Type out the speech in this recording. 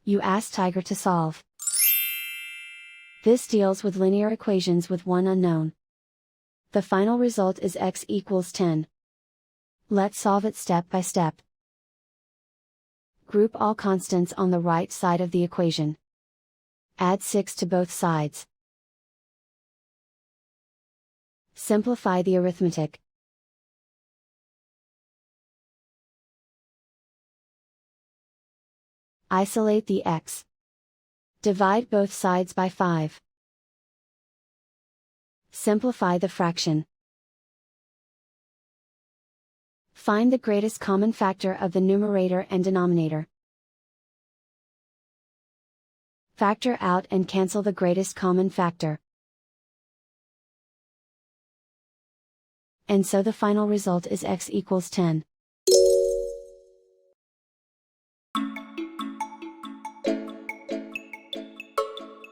You ask Tiger to solve. This deals with linear equations with one unknown. The final result is x equals 10. Let's solve it step by step. Group all constants on the right side of the equation. Add 6 to both sides. Simplify the arithmetic. Isolate the x. Divide both sides by 5. Simplify the fraction. Find the greatest common factor of the numerator and denominator. Factor out and cancel the greatest common factor. And so the final result is x equals 10.